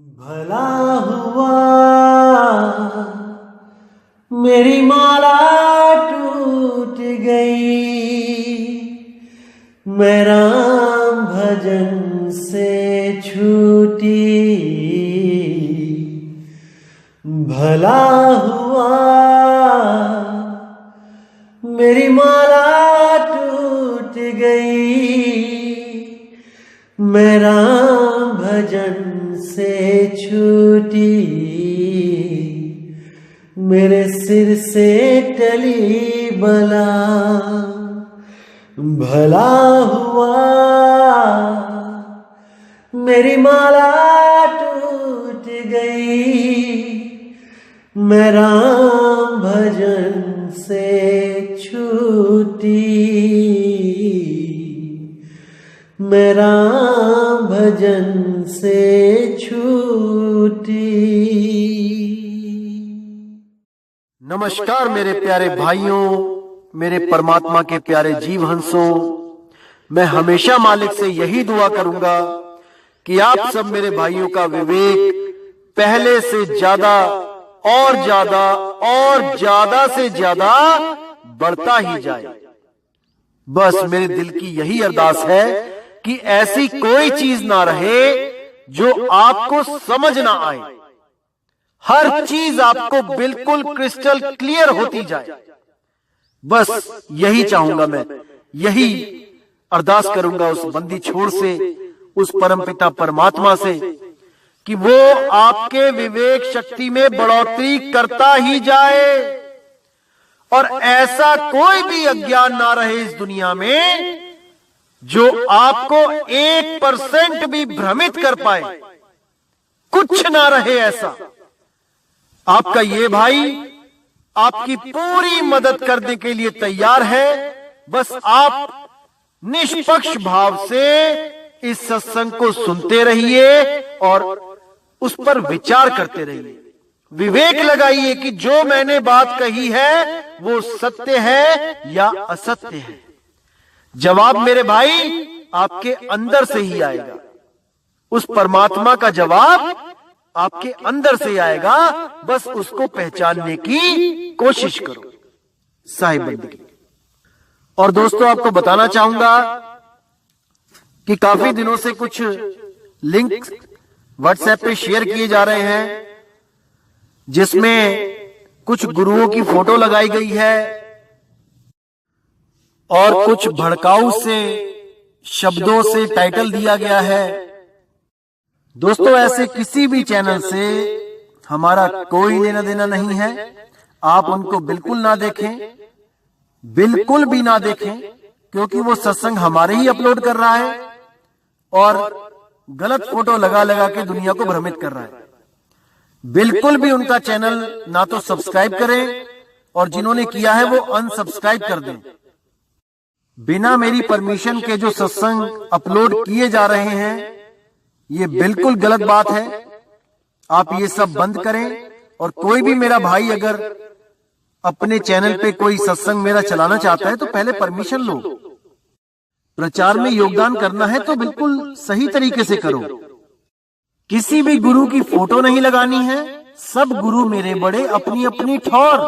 भला हुआ मेरी माला टूट गई, मैं राम भजन से छूटी। भला हुआ मेरी माला टूट गई, मैं राम भजन से छूटी। मेरे सिर से टली बला, भला हुआ मेरी माला टूट गई, मैं राम भजन से छूटी। मैं राम भजन से छूटी। नमस्कार मेरे प्यारे भाइयों, मेरे परमात्मा के प्यारे जीव हंसों। मैं हमेशा मालिक से यही दुआ करूंगा कि आप सब मेरे भाइयों का विवेक पहले से ज्यादा और ज्यादा और ज्यादा से ज्यादा बढ़ता ही जाए। बस मेरे दिल की यही अरदास है कि ऐसी कोई चीज ना रहे जो आपको समझ ना आए। हर चीज आपको बिल्कुल क्रिस्टल क्लियर होती जाए। बस यही चाहूंगा मैं, यही अरदास करूंगा उस बंदी छोड़ से, उस परमपिता परमात्मा से कि वो आपके विवेक शक्ति में बढ़ोतरी करता ही जाए और ऐसा कोई भी अज्ञान ना रहे इस दुनिया में जो आपको 1% भी भ्रमित कर पाए। कुछ ना रहे ऐसा। आपका ये भाई आपकी पूरी मदद करने के लिए तैयार है। बस आप निष्पक्ष भाव से इस सत्संग को सुनते रहिए और उस पर विचार करते रहिए। विवेक लगाइए कि जो मैंने बात कही है वो सत्य है या असत्य है। जवाब मेरे भाई आपके अंदर से ही आएगा। उस परमात्मा का जवाब आपके अंदर से आएगा। बस उसको पहचानने की कोशिश करो। साहिब बंदगी। और दोस्तों, आपको बताना चाहूंगा कि काफी दिनों से कुछ लिंक व्हाट्सएप पे शेयर किए जा रहे हैं जिसमें कुछ गुरुओं की फोटो लगाई गई है और कुछ भड़काऊ से शब्दों से टाइटल दिया गया है। दोस्तों, ऐसे किसी भी चैनल से हमारा कोई लेना देना नहीं है। आप उनको बिल्कुल ना देखें, बिल्कुल भी ना देखें, क्योंकि वो सत्संग हमारे ही अपलोड कर रहा है और गलत फोटो लगा लगा के दुनिया को भ्रमित कर रहा है। बिल्कुल भी उनका चैनल ना तो सब्सक्राइब करें और जिन्होंने किया है वो अनसब्सक्राइब कर दें। बिना मेरी परमिशन के जो सत्संग अपलोड किए जा रहे हैं ये बिल्कुल गलत बात है। आप ये सब बंद करें। और कोई भी मेरा भाई अगर अपने चैनल पे कोई सत्संग मेरा चलाना चाहता है तो पहले परमिशन लो। प्रचार में योगदान करना है तो बिल्कुल सही तरीके से करो। किसी भी गुरु की फोटो नहीं लगानी है। सब गुरु मेरे बड़े अपनी अपनी ठौर।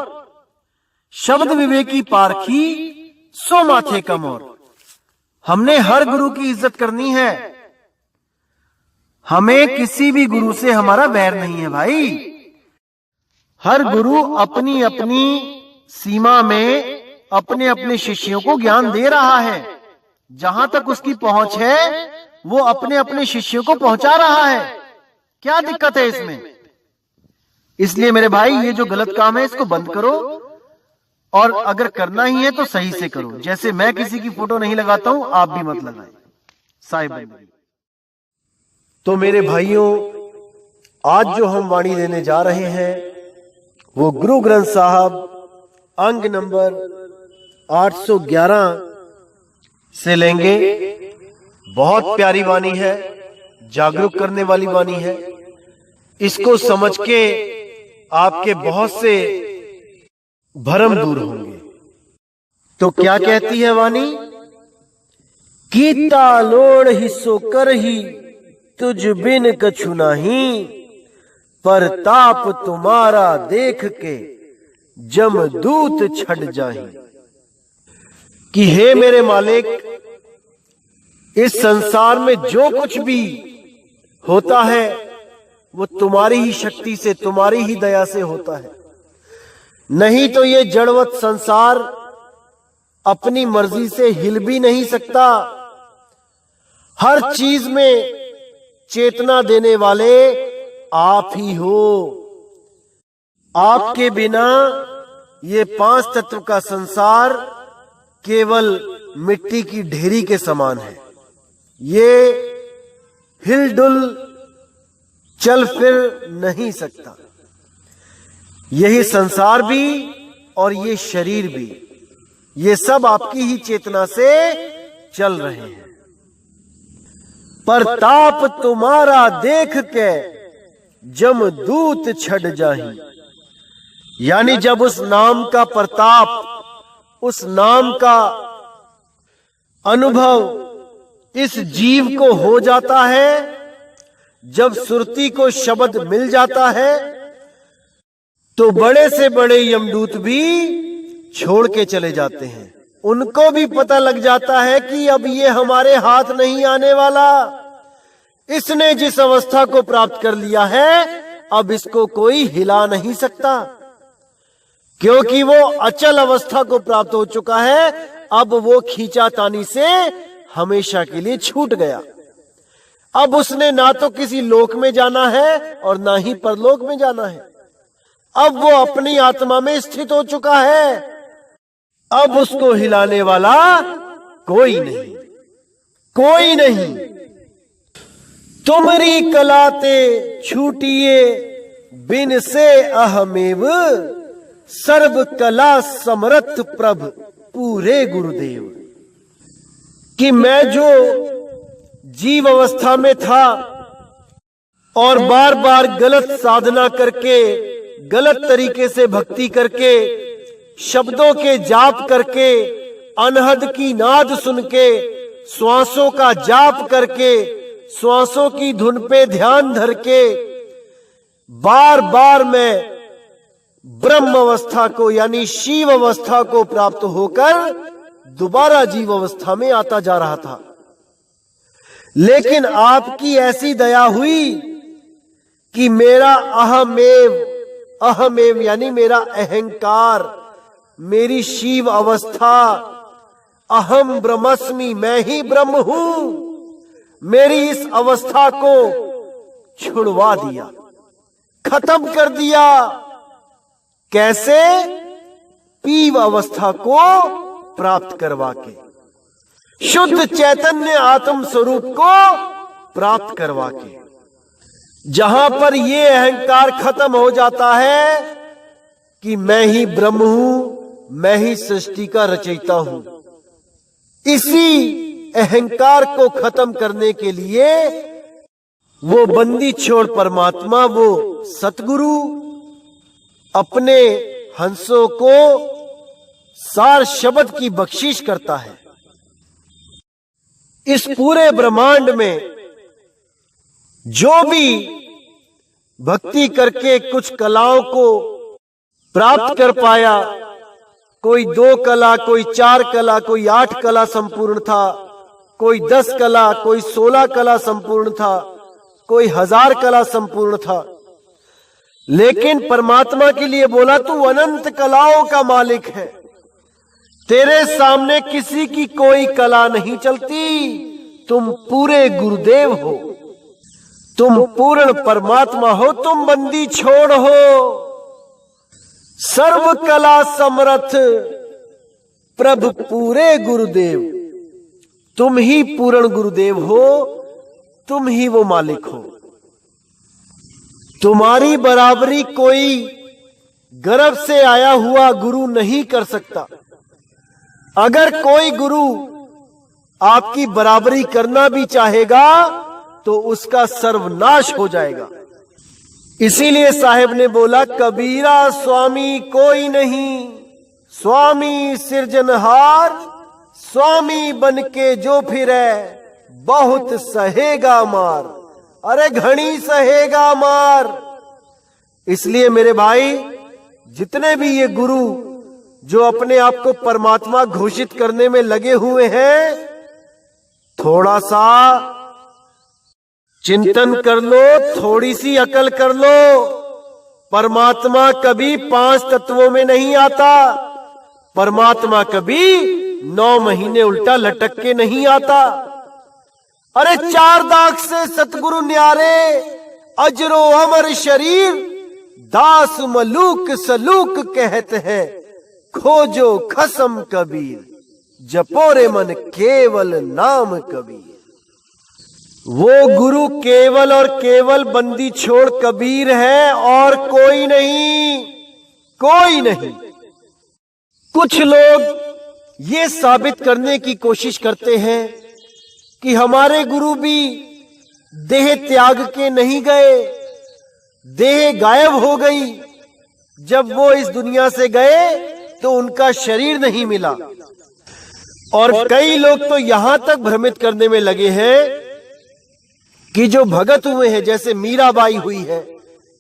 शब्द विवेकी पारखी सो माथे कम और। हमने हर गुरु की इज्जत करनी है। हमें किसी भी गुरु से हमारा वैर नहीं है भाई। हर गुरु अपनी अपनी सीमा में अपने अपने शिष्यों को ज्ञान दे रहा है। जहां तक उसकी पहुंच है वो अपने अपने शिष्यों को पहुंचा रहा है। क्या दिक्कत है इसमें? इसलिए मेरे भाई ये जो गलत काम है इसको बंद करो और अगर करना ही है तो सही से करो। जैसे मैं किसी की फोटो नहीं लगाता हूं, आप भी मत लगाएं। साहिब। तो मेरे भाइयों, आज जो हम वाणी लेने जा रहे हैं वो गुरु ग्रंथ साहब अंग नंबर 811 से लेंगे। बहुत प्यारी वाणी है, जागरूक करने वाली वाणी है। इसको समझ के आपके बहुत से भ्रम दूर होंगे। तो क्या कहती है वाणी? कीता लोड़ ही सो कर ही तुझ बिन कछु नाही, परताप तुम्हारा देख के जमदूत छड़ जाहि। कि हे मेरे मालिक, इस संसार में जो कुछ भी होता है वो तुम्हारी ही शक्ति से, तुम्हारी ही दया से होता है। नहीं तो ये जड़वत संसार अपनी मर्जी से हिल भी नहीं सकता। हर चीज में चेतना देने वाले आप ही हो। आपके बिना ये 5 तत्व का संसार केवल मिट्टी की ढेरी के समान है। ये हिलडुल चल फिर नहीं सकता। यही संसार भी और ये शरीर भी, ये सब आपकी ही चेतना से चल रहे हैं। परताप तुम्हारा देख के जमदूत छड़ जाहि। यानी जब उस नाम का प्रताप, उस नाम का अनुभव इस जीव को हो जाता है, जब सुरती को शब्द मिल जाता है, तो बड़े से बड़े यमदूत भी छोड़ के चले जाते हैं। उनको भी पता लग जाता है कि अब ये हमारे हाथ नहीं आने वाला। इसने जिस अवस्था को प्राप्त कर लिया है, अब इसको कोई हिला नहीं सकता, क्योंकि वो अचल अवस्था को प्राप्त हो चुका है। अब वो खींचातानी से हमेशा के लिए छूट गया। अब उसने ना तो किसी लोक में जाना है और ना ही परलोक में जाना है। अब वो अपनी आत्मा में स्थित हो चुका है। अब उसको हिलाने वाला कोई नहीं, कोई नहीं। तुमरी कलाते छूटिए बिन से अहमेव, सर्व कला समर्थ प्रभ पूरे गुरुदेव। कि मैं जो जीव अवस्था में था और बार बार गलत साधना करके, गलत तरीके से भक्ति करके, शब्दों के जाप करके, अनहद की नाद सुन के, श्वासों का जाप करके, श्वासों की धुन पे ध्यान धर के बार बार मैं ब्रह्म अवस्था को यानी शिव अवस्था को प्राप्त होकर दोबारा जीव अवस्था में आता जा रहा था। लेकिन आपकी ऐसी दया हुई कि मेरा अहमेव यानी मेरा अहंकार, मेरी शिव अवस्था, अहम ब्रह्मस्मि, मैं ही ब्रह्म हूं, मेरी इस अवस्था को छुड़वा दिया, खत्म कर दिया। कैसे? पीव अवस्था को प्राप्त करवा के, शुद्ध चैतन्य आत्म स्वरूप को प्राप्त करवा के। जहां पर ये अहंकार खत्म हो जाता है कि मैं ही ब्रह्म हूं, मैं ही सृष्टि का रचयिता हूं, इसी अहंकार को खत्म करने के लिए वो बंदी छोड़ परमात्मा, वो सतगुरु अपने हंसों को सार शब्द की बख्शिश करता है। इस पूरे ब्रह्मांड में जो भी भक्ति करके कुछ कलाओं को प्राप्त कर पाया, कोई 2 कला, कोई 4 कला, कोई 8 कला संपूर्ण था, कोई 10 कला, कोई 16 कला संपूर्ण था, कोई 1000 कला संपूर्ण था। लेकिन परमात्मा के लिए बोला तू अनंत कलाओं का मालिक है, तेरे सामने किसी की कोई कला नहीं चलती, तुम पूरे गुरुदेव हो, तुम पूर्ण परमात्मा हो, तुम बंदी छोड़ हो, सर्व कला समर्थ प्रभु पूरे गुरुदेव। तुम ही पूर्ण गुरुदेव हो, तुम ही वो मालिक हो। तुम्हारी बराबरी कोई गर्भ से आया हुआ गुरु नहीं कर सकता। अगर कोई गुरु आपकी बराबरी करना भी चाहेगा तो उसका सर्वनाश हो जाएगा। इसीलिए साहेब ने बोला, कबीरा स्वामी कोई नहीं, स्वामी सिरजनहार, स्वामी बनके जो फिरे बहुत सहेगा मार। अरे घणी सहेगा मार, इसलिए मेरे भाई, जितने भी ये गुरु जो अपने आप को परमात्मा घोषित करने में लगे हुए हैं, थोड़ा सा चिंतन कर लो, थोड़ी सी अकल कर लो। परमात्मा कभी 5 तत्वों में नहीं आता। परमात्मा कभी 9 महीने उल्टा लटक के नहीं आता। अरे 4 दाग से सतगुरु न्यारे, अजरो अमर शरीर, दास मलूक सलूक कहते हैं, खोजो खसम कबीर, जपोरे मन केवल नाम कबीर। वो गुरु केवल और केवल बंदी छोड़ कबीर है, और कोई नहीं, कोई नहीं। कुछ लोग ये साबित करने की कोशिश करते हैं कि हमारे गुरु भी देह त्याग के नहीं गए, देह गायब हो गई। जब वो इस दुनिया से गए तो उनका शरीर नहीं मिला। और कई लोग तो यहां तक भ्रमित करने में लगे हैं कि जो भगत हुए हैं, जैसे मीराबाई हुई है,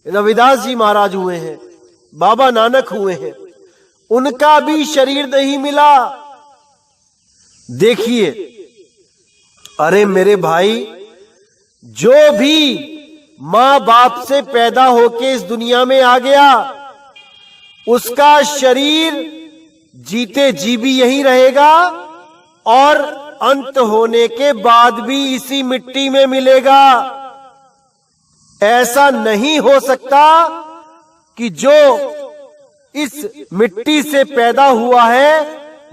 रविदास जी महाराज हुए हैं, बाबा नानक हुए हैं, उनका भी शरीर नहीं मिला। देखिए, अरे मेरे भाई, जो भी मां बाप से पैदा होके इस दुनिया में आ गया, उसका शरीर जीते जी भी यही रहेगा, और अंत होने के बाद भी इसी मिट्टी में मिलेगा। ऐसा नहीं हो सकता कि जो इस मिट्टी से पैदा हुआ है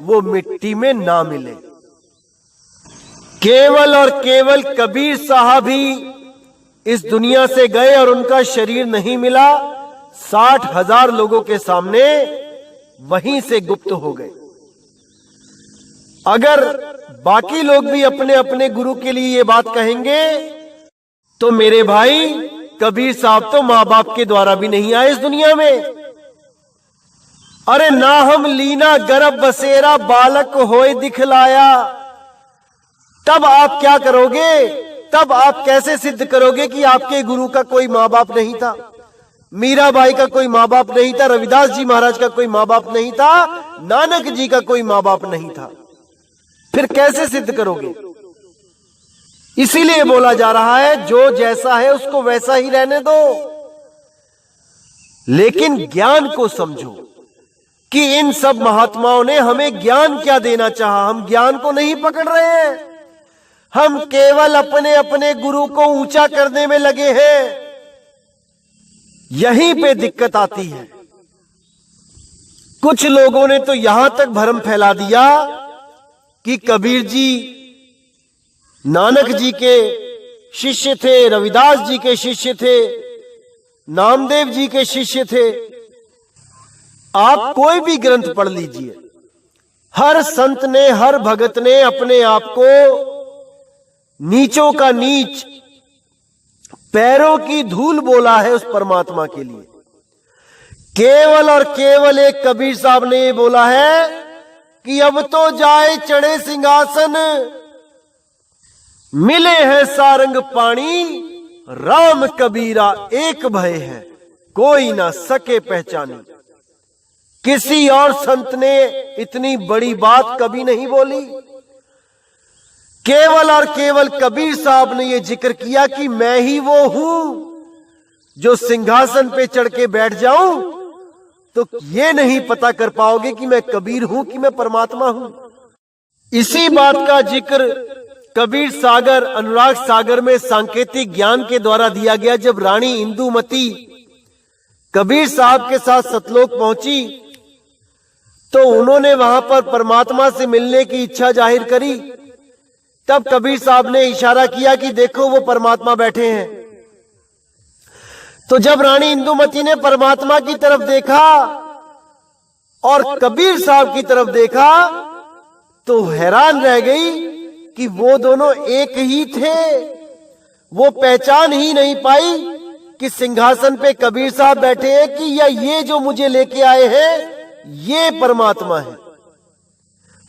वो मिट्टी में ना मिले। केवल और केवल कबीर साहब ही इस दुनिया से गए और उनका शरीर नहीं मिला। 60,000 लोगों के सामने वहीं से गुप्त हो गए। अगर बाकी लोग भी अपने अपने गुरु के लिए ये बात कहेंगे तो मेरे भाई, कबीर साहब तो मां बाप के द्वारा भी नहीं आए इस दुनिया में। अरे ना हम लीना गर्भ बसेरा बालक होए दिखलाया। तब आप क्या करोगे? तब आप कैसे सिद्ध करोगे कि आपके गुरु का कोई मां बाप नहीं था? मीराबाई का कोई मां बाप नहीं था, रविदास जी महाराज का कोई मां बाप नहीं था, नानक जी का कोई मां बाप नहीं था। फिर कैसे सिद्ध करोगे? इसीलिए बोला जा रहा है, जो जैसा है उसको वैसा ही रहने दो, लेकिन ज्ञान को समझो कि इन सब महात्माओं ने हमें ज्ञान क्या देना चाहा। हम ज्ञान को नहीं पकड़ रहे हैं, हम केवल अपने अपने गुरु को ऊंचा करने में लगे हैं। यहीं पे दिक्कत आती है। कुछ लोगों ने तो यहां तक भ्रम फैला दिया कि कबीर जी नानक जी के शिष्य थे, रविदास जी के शिष्य थे, नामदेव जी के शिष्य थे। आप कोई भी ग्रंथ पढ़ लीजिए, हर संत ने, हर भगत ने अपने आप को नीचों का नीच, पैरों की धूल बोला है उस परमात्मा के लिए। केवल और केवल एक कबीर साहब ने ये बोला है कि अब तो जाए चढ़े सिंहासन, मिले हैं सारंग पानी, राम कबीरा एक भय है, कोई ना सके पहचानी। किसी और संत ने इतनी बड़ी बात कभी नहीं बोली। केवल और केवल कबीर साहब ने यह जिक्र किया कि मैं ही वो हूं जो सिंहासन पे चढ़ के बैठ जाऊं तो ये नहीं पता कर पाओगे कि मैं कबीर हूं कि मैं परमात्मा हूं। इसी बात का जिक्र कबीर सागर, अनुराग सागर में सांकेतिक ज्ञान के द्वारा दिया गया। जब रानी इंदुमती कबीर साहब के साथ सतलोक पहुंची तो उन्होंने वहां पर परमात्मा से मिलने की इच्छा जाहिर करी। तब कबीर साहब ने इशारा किया कि देखो वो परमात्मा बैठे हैं। तो जब रानी इंदुमती ने परमात्मा की तरफ देखा और कबीर साहब की तरफ देखा तो हैरान रह गई कि वो दोनों एक ही थे। वो पहचान ही नहीं पाई कि सिंहासन पे कबीर साहब बैठे हैं कि या ये जो मुझे लेके आए हैं ये परमात्मा है।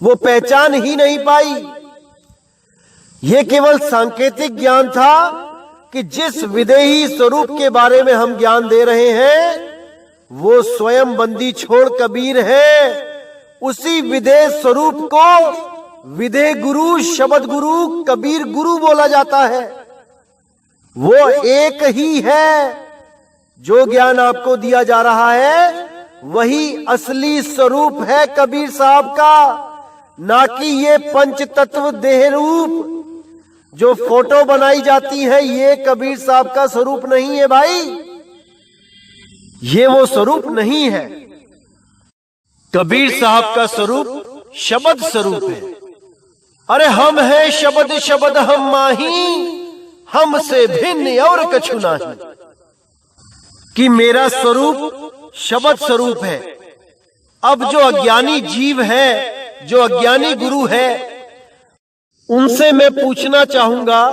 वो पहचान ही नहीं पाई। ये केवल सांकेतिक ज्ञान था कि जिस विदेही स्वरूप के बारे में हम ज्ञान दे रहे हैं वो स्वयं बंदी छोड़ कबीर है। उसी विदेह स्वरूप को विदेह गुरु, शब्द गुरु, कबीर गुरु बोला जाता है। वो एक ही है। जो ज्ञान आपको दिया जा रहा है वही असली स्वरूप है कबीर साहब का, ना कि ये पंच तत्व देह रूप जो फोटो बनाई जाती है। ये कबीर साहब का स्वरूप नहीं है भाई, ये वो स्वरूप नहीं है। कबीर साहब का स्वरूप शब्द स्वरूप है। अरे हम है शब्द, शब्द हम माही, हमसे भिन्न और कछु नहीं। कि मेरा स्वरूप शब्द स्वरूप है। अब जो अज्ञानी जीव है, जो अज्ञानी गुरु है, उनसे मैं पूछना चाहूंगा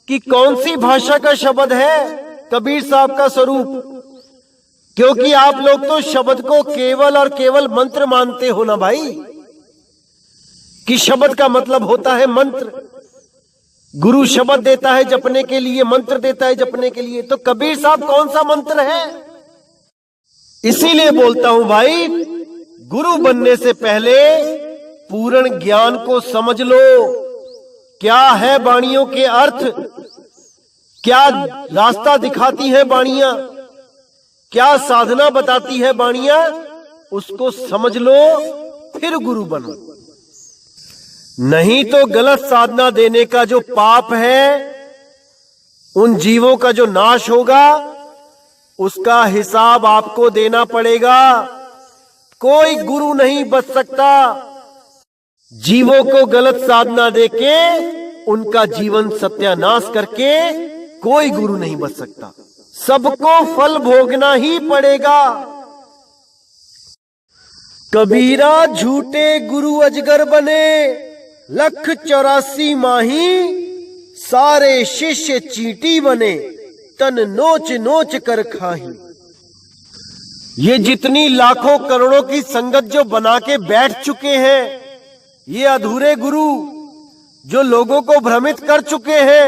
कि कौन सी भाषा का शब्द है कबीर साहब का स्वरूप। क्योंकि आप लोग तो शब्द को केवल और केवल मंत्र मानते हो ना भाई, कि शब्द का मतलब होता है मंत्र। गुरु शब्द देता है जपने के लिए, मंत्र देता है जपने के लिए। तो कबीर साहब कौन सा मंत्र है? इसीलिए बोलता हूं भाई, गुरु बनने से पहले पूर्ण ज्ञान को समझ लो। क्या है वाणियों के अर्थ, क्या रास्ता दिखाती है वाणियां, क्या साधना बताती है वाणियां, उसको समझ लो फिर गुरु बनो। नहीं तो गलत साधना देने का जो पाप है, उन जीवों का जो नाश होगा, उसका हिसाब आपको देना पड़ेगा। कोई गुरु नहीं बच सकता। जीवों को गलत साधना देके उनका जीवन सत्यानाश करके कोई गुरु नहीं बच सकता। सबको फल भोगना ही पड़ेगा। कबीरा झूठे गुरु अजगर बने, 184 माही सारे शिष्य चींटी बने, तन नोच नोच कर खाही। ये जितनी लाखों करोड़ों की संगत जो बना के बैठ चुके हैं, ये अधूरे गुरु जो लोगों को भ्रमित कर चुके हैं,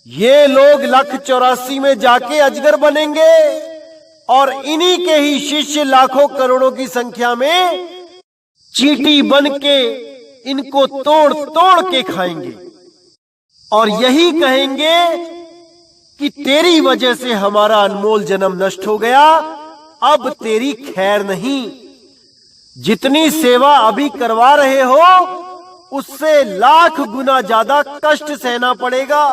ये लोग 184 में जाके अजगर बनेंगे और इन्हीं के ही शिष्य लाखों करोड़ों की संख्या में चींटी बन के इनको तोड़ तोड़ के खाएंगे और यही कहेंगे कि तेरी वजह से हमारा अनमोल जन्म नष्ट हो गया, अब तेरी खैर नहीं। जितनी सेवा अभी करवा रहे हो उससे लाख गुना ज्यादा कष्ट सहना पड़ेगा।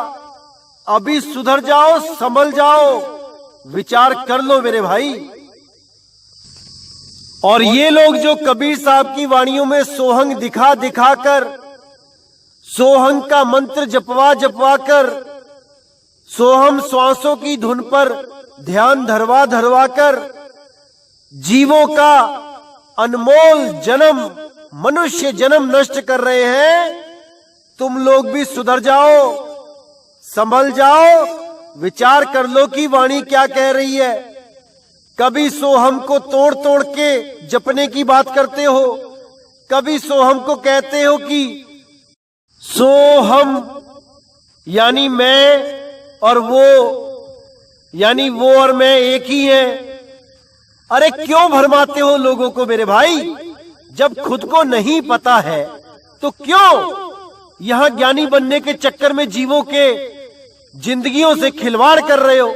अभी सुधर जाओ, संभल जाओ, विचार कर लो मेरे भाई। और ये लोग जो कबीर साहब की वाणियों में सोहंग दिखा दिखा कर, सोहंग का मंत्र जपवा जपवा कर, सोहम श्वासों की धुन पर ध्यान धरवा धरवा कर जीवों का अनमोल जन्म, मनुष्य जन्म नष्ट कर रहे हैं, तुम लोग भी सुधर जाओ, संभल जाओ, विचार कर लो कि वाणी क्या कह रही है। कभी सोहम को तोड़ तोड़ के जपने की बात करते हो, कभी सोहम को कहते हो कि सोहम यानी मैं और वो यानी वो और मैं एक ही हैं। अरे क्यों भरमाते हो लोगों को मेरे भाई? जब खुद को नहीं पता है तो क्यों यहां ज्ञानी बनने के चक्कर में जीवों के जिंदगियों से खिलवाड़ कर रहे हो?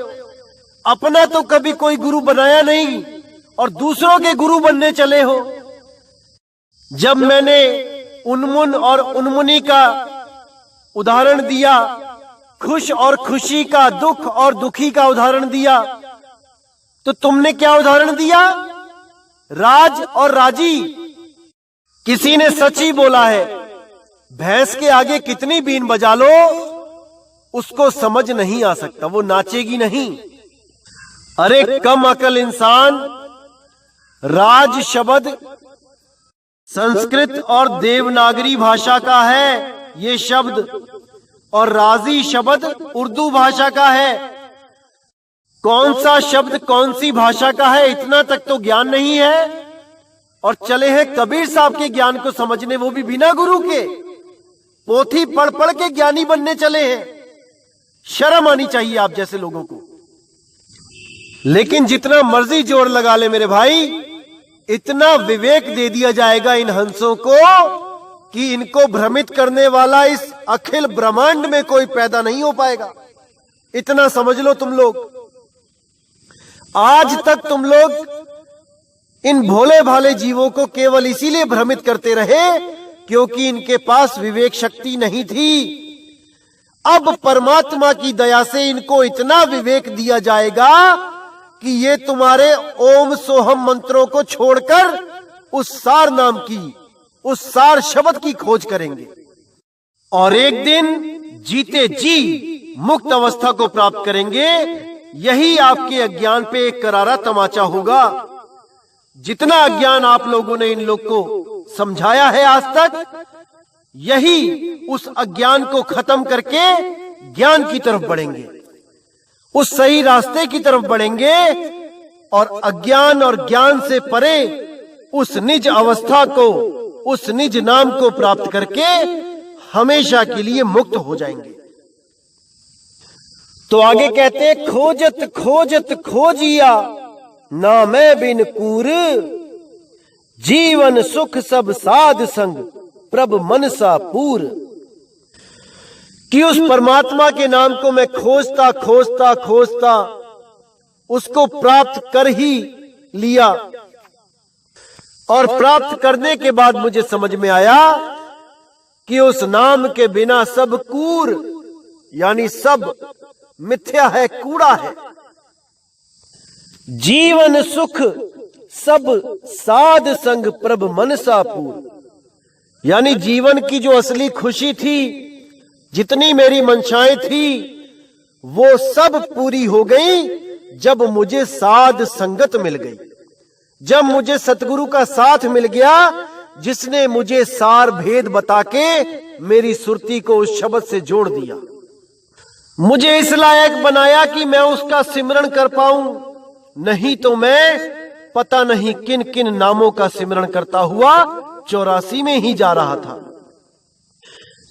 अपना तो कभी कोई गुरु बनाया नहीं और दूसरों के गुरु बनने चले हो। जब मैंने उन्मुन और उन्मुनी का उदाहरण दिया, खुश और खुशी का, दुख और दुखी का उदाहरण दिया, तो तुमने क्या उदाहरण दिया? राज और राजी। किसी ने सच ही बोला है, भैंस के आगे कितनी बीन बजा लो उसको समझ नहीं आ सकता, वो नाचेगी नहीं। अरे कम अकल इंसान, राज शब्द संस्कृत और देवनागरी भाषा का है ये शब्द, और राजी शब्द उर्दू भाषा का है। कौन सा शब्द कौन सी भाषा का है इतना तक तो ज्ञान नहीं है, और चले हैं कबीर साहब के ज्ञान को समझने, वो भी बिना गुरु के। पोथी पढ़ पढ़ के ज्ञानी बनने चले हैं। शर्म आनी चाहिए आप जैसे लोगों को। लेकिन जितना मर्जी जोर लगा ले मेरे भाई, इतना विवेक दे दिया जाएगा इन हंसों को कि इनको भ्रमित करने वाला इस अखिल ब्रह्मांड में कोई पैदा नहीं हो पाएगा। इतना समझ लो तुम लोग। आज तक तुम लोग इन भोले भाले जीवों को केवल इसीलिए भ्रमित करते रहे क्योंकि इनके पास विवेक शक्ति नहीं थी। अब परमात्मा की दया से इनको इतना विवेक दिया जाएगा कि ये तुम्हारे ओम सोहम मंत्रों को छोड़कर उस सार नाम की, उस सार शब्द की खोज करेंगे और एक दिन जीते जी मुक्त अवस्था को प्राप्त करेंगे। यही आपके अज्ञान पे एक करारा तमाचा होगा। जितना अज्ञान आप लोगों ने इन लोग को समझाया है आज तक, यही उस अज्ञान को खत्म करके ज्ञान की तरफ बढ़ेंगे, उस सही रास्ते की तरफ बढ़ेंगे और अज्ञान और ज्ञान से परे उस निज अवस्था को, उस निज नाम को प्राप्त करके हमेशा के लिए मुक्त हो जाएंगे। तो आगे कहते हैं, खोजत खोजत खोजिया ना मैं बिन कूर, जीवन सुख सब साध संग प्रभ मनसा पूर। कि उस परमात्मा के नाम को मैं खोजता खोजता खोजता उसको प्राप्त कर ही लिया और प्राप्त करने के बाद मुझे समझ में आया कि उस नाम के बिना सब कूर, यानी सब मिथ्या है, कूड़ा है। जीवन सुख सब साध संग प्रभ मनसा पूर, यानी जीवन की जो असली खुशी थी, जितनी मेरी मंशाएं थी, वो सब पूरी हो गई जब मुझे साध संगत मिल गई, जब मुझे सतगुरु का साथ मिल गया जिसने मुझे सार भेद बता के मेरी सुरती को उस शब्द से जोड़ दिया, मुझे इस लायक बनाया कि मैं उसका सिमरण कर पाऊं। नहीं तो मैं पता नहीं किन किन नामों का सिमरण करता हुआ 84 में ही जा रहा था।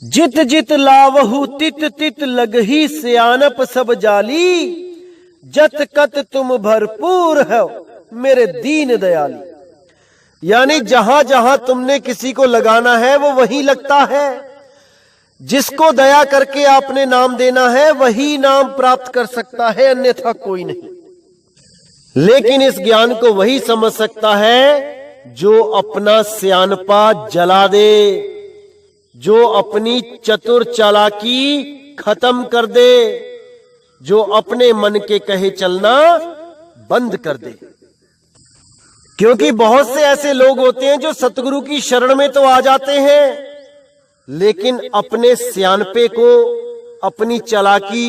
जित जित लावहु तित तित लगही सियानप सब जाली, जत कत तुम भरपूर है मेरे दीन दयाली। यानी जहां जहां तुमने किसी को लगाना है वो वहीं लगता है। जिसको दया करके आपने नाम देना है वही नाम प्राप्त कर सकता है, अन्यथा कोई नहीं। लेकिन इस ज्ञान को वही समझ सकता है जो अपना सियानपा जला दे, जो अपनी चतुर चालाकी खत्म कर दे, जो अपने मन के कहे चलना बंद कर दे। क्योंकि बहुत से ऐसे लोग होते हैं जो सतगुरु की शरण में तो आ जाते हैं, लेकिन अपने सियानपे को, अपनी चालाकी,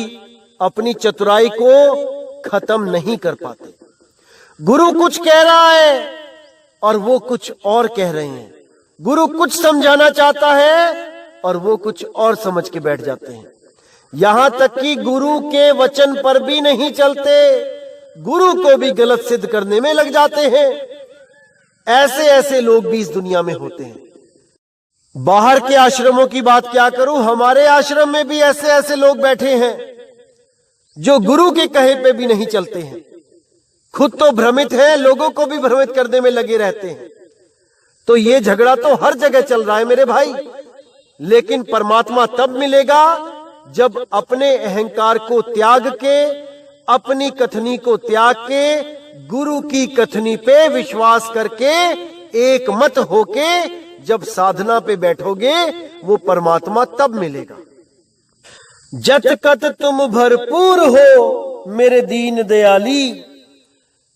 अपनी चतुराई को खत्म नहीं कर पाते। गुरु कुछ कह रहा है और वो कुछ और कह रहे हैं। गुरु कुछ समझाना चाहता है और वो कुछ और समझ के बैठ जाते हैं। यहां तक कि गुरु के वचन पर भी नहीं चलते, गुरु को भी गलत सिद्ध करने में लग जाते हैं। ऐसे ऐसे लोग भी इस दुनिया में होते हैं। बाहर के आश्रमों की बात क्या करूं, हमारे आश्रम में भी ऐसे ऐसे लोग बैठे हैं जो गुरु के कहे पे भी नहीं चलते हैं। खुद तो भ्रमित है, लोगों को भी भ्रमित करने में लगे रहते हैं। तो ये झगड़ा तो हर जगह चल रहा है मेरे भाई। लेकिन परमात्मा तब मिलेगा जब अपने अहंकार को त्याग के, अपनी कथनी को त्याग के, गुरु की कथनी पे विश्वास करके एक मत होके जब साधना पे बैठोगे, वो परमात्मा तब मिलेगा। जत कत तुम भरपूर हो मेरे दीन दयाली,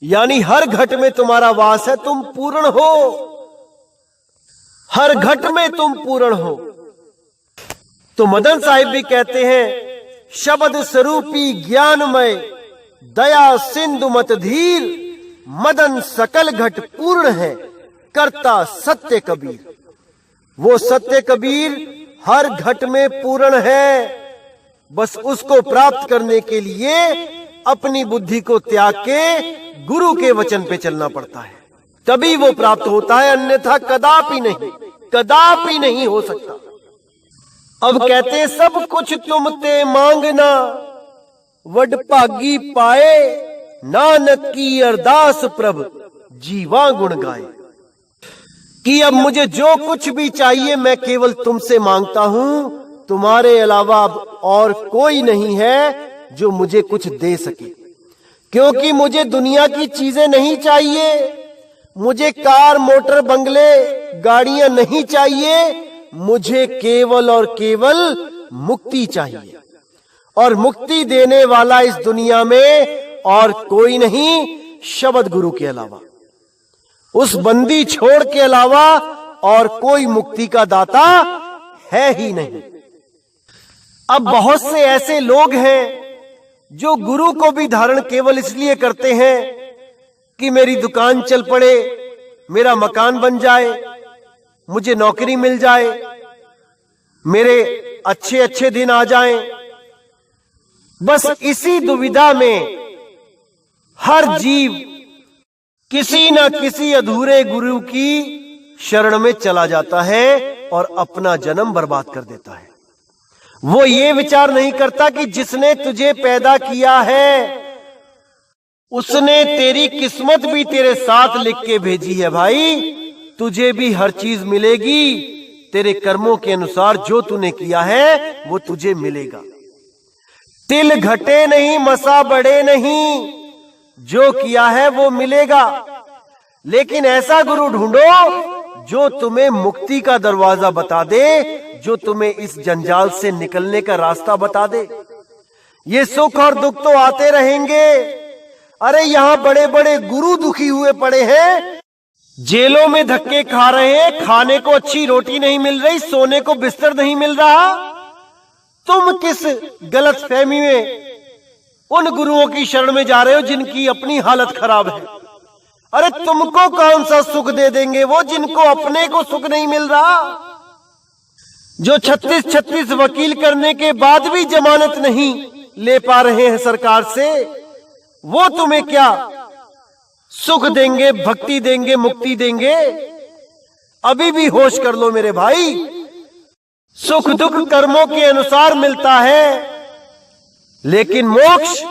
यानी हर घट में तुम्हारा वास है, तुम पूर्ण हो, हर घट में तुम पूर्ण हो। तो मदन साहिब भी कहते हैं, शब्द स्वरूपी ज्ञानमय दया सिंधु मत धीर, मदन सकल घट पूर्ण है करता सत्य कबीर। वो सत्य कबीर हर घट में पूर्ण है, बस उसको प्राप्त करने के लिए अपनी बुद्धि को त्याग के गुरु के वचन पे चलना पड़ता है, तभी वो प्राप्त होता है, अन्यथा कदापि नहीं, कदापि नहीं हो सकता। अब कहते हैं, सब कुछ तुम ते मांगना वडभागी पाए, नानक की अरदास प्रभ जीवा गुण गाए। कि अब मुझे जो कुछ भी चाहिए मैं केवल तुमसे मांगता हूं, तुम्हारे अलावा अब और कोई नहीं है जो मुझे कुछ दे सके। क्योंकि मुझे दुनिया की चीजें नहीं चाहिए, मुझे कार मोटर बंगले गाड़ियां नहीं चाहिए, मुझे केवल और केवल मुक्ति चाहिए। और मुक्ति देने वाला इस दुनिया में और कोई नहीं शब्द गुरु के अलावा, उस बंदी छोड़ के अलावा और कोई मुक्ति का दाता है ही नहीं। अब बहुत से ऐसे लोग हैं जो गुरु को भी धारण केवल इसलिए करते हैं कि मेरी दुकान चल पड़े, मेरा मकान बन जाए, मुझे नौकरी मिल जाए, मेरे अच्छे अच्छे दिन आ जाएं। बस इसी दुविधा में हर जीव किसी न किसी अधूरे गुरु की शरण में चला जाता है और अपना जन्म बर्बाद कर देता है। वो ये विचार नहीं करता कि जिसने तुझे पैदा किया है उसने तेरी किस्मत भी तेरे साथ लिख के भेजी है। भाई, तुझे भी हर चीज मिलेगी, तेरे कर्मों के अनुसार जो तूने किया है वो तुझे मिलेगा। तिल घटे नहीं मसा बढ़े नहीं, जो किया है वो मिलेगा। लेकिन ऐसा गुरु ढूंढो जो तुम्हें मुक्ति का दरवाजा बता दे, जो तुम्हें इस जंजाल से निकलने का रास्ता बता दे। ये सुख और दुख तो आते रहेंगे। अरे यहां बड़े बड़े गुरु दुखी हुए पड़े हैं, जेलों में धक्के खा रहे हैं, खाने को अच्छी रोटी नहीं मिल रही, सोने को बिस्तर नहीं मिल रहा। तुम किस गलतफहमी में उन गुरुओं की शरण में जा रहे हो जिनकी अपनी हालत खराब है। अरे तुमको कौन सा सुख दे देंगे वो, जिनको अपने को सुख नहीं मिल रहा, जो 36 वकील करने के बाद भी जमानत नहीं ले पा रहे हैं सरकार से। वो तुम्हें क्या सुख देंगे, भक्ति देंगे, मुक्ति देंगे? अभी भी होश कर लो मेरे भाई। सुख दुख कर्मों के अनुसार मिलता है, लेकिन मोक्ष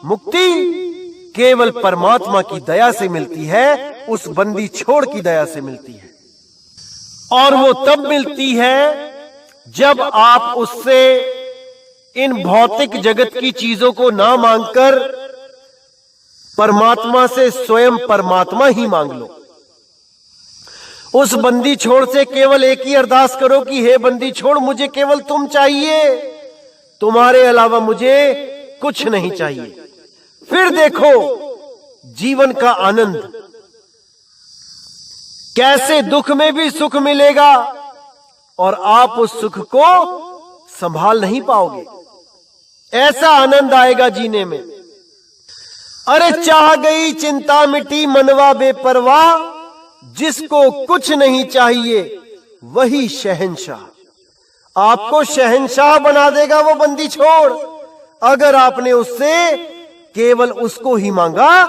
मुक्ति केवल परमात्मा की दया से मिलती है, उस बंदी छोड़ की दया से मिलती है। और वो तब मिलती है जब आप उससे इन भौतिक जगत की चीजों को ना मांगकर परमात्मा से स्वयं परमात्मा ही मांग लो। उस बंदी छोड़ से केवल एक ही अरदास करो कि हे बंदी छोड़, मुझे केवल तुम चाहिए, तुम्हारे अलावा मुझे कुछ नहीं चाहिए। फिर देखो जीवन का आनंद, कैसे दुख में भी सुख मिलेगा और आप उस सुख को संभाल नहीं पाओगे। ऐसा आनंद आएगा जीने में। अरे चाह गई चिंता मिटी मनवा बेपरवाह, जिसको कुछ नहीं चाहिए वही शहंशाह। आपको शहंशाह बना देगा वो बंदी छोड़, अगर आपने उससे केवल उसको ही मांगा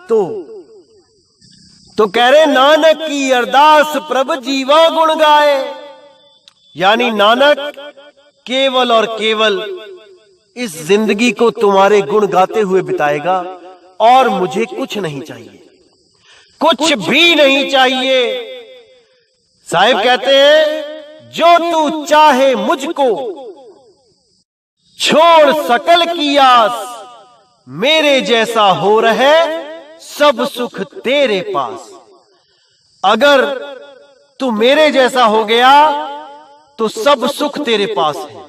तो कह रहे नानक की अरदास प्रभ जीवा गुण गाए। यानी नानक केवल और केवल इस जिंदगी को तुम्हारे गुण गाते हुए बिताएगा और मुझे कुछ नहीं चाहिए, कुछ भी नहीं चाहिए। साहिब कहते हैं जो तू चाहे मुझको, छोड़ सकल की आस, मेरे जैसा हो रहे सब सुख तेरे पास। अगर तू मेरे जैसा हो गया तो सब सुख तेरे पास है।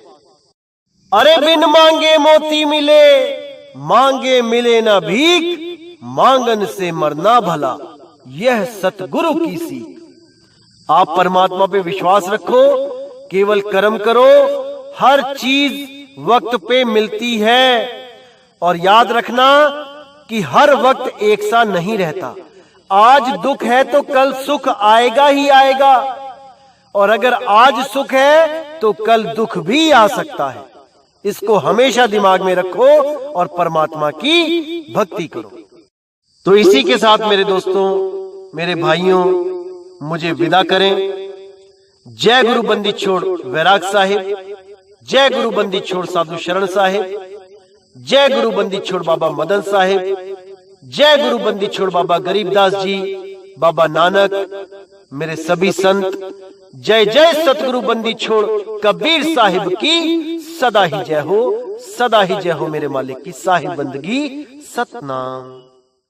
अरे बिन मांगे मोती मिले, मांगे मिले ना भीख, मांगन से मरना भला, यह सतगुरु की सीख। आप परमात्मा पे विश्वास रखो, केवल कर्म करो, हर चीज वक्त पे मिलती है। और याद रखना कि हर वक्त एक सा नहीं रहता। आज दुख है तो कल सुख आएगा ही आएगा, और अगर आज सुख है तो कल दुख भी आ सकता है। इसको हमेशा दिमाग में रखो और परमात्मा की भक्ति करो। तो इसी के साथ मेरे दोस्तों, मेरे भाइयों, मुझे विदा करें। जय गुरु बंदी छोड़ वैराग साहिब, जय गुरु बंदी छोड़ साधु शरण साहिब, जय गुरु बंदी छोड़ बाबा मदन साहिब, जय गुरु बंदी छोड़ बाबा गरीबदास जी, बाबा नानक, मेरे सभी संत। जय जय सतगुरु बंदी छोड़ कबीर साहिब की सदा ही जय हो, सदा ही जय हो मेरे मालिक की साहिब बंदगी। सतनाम।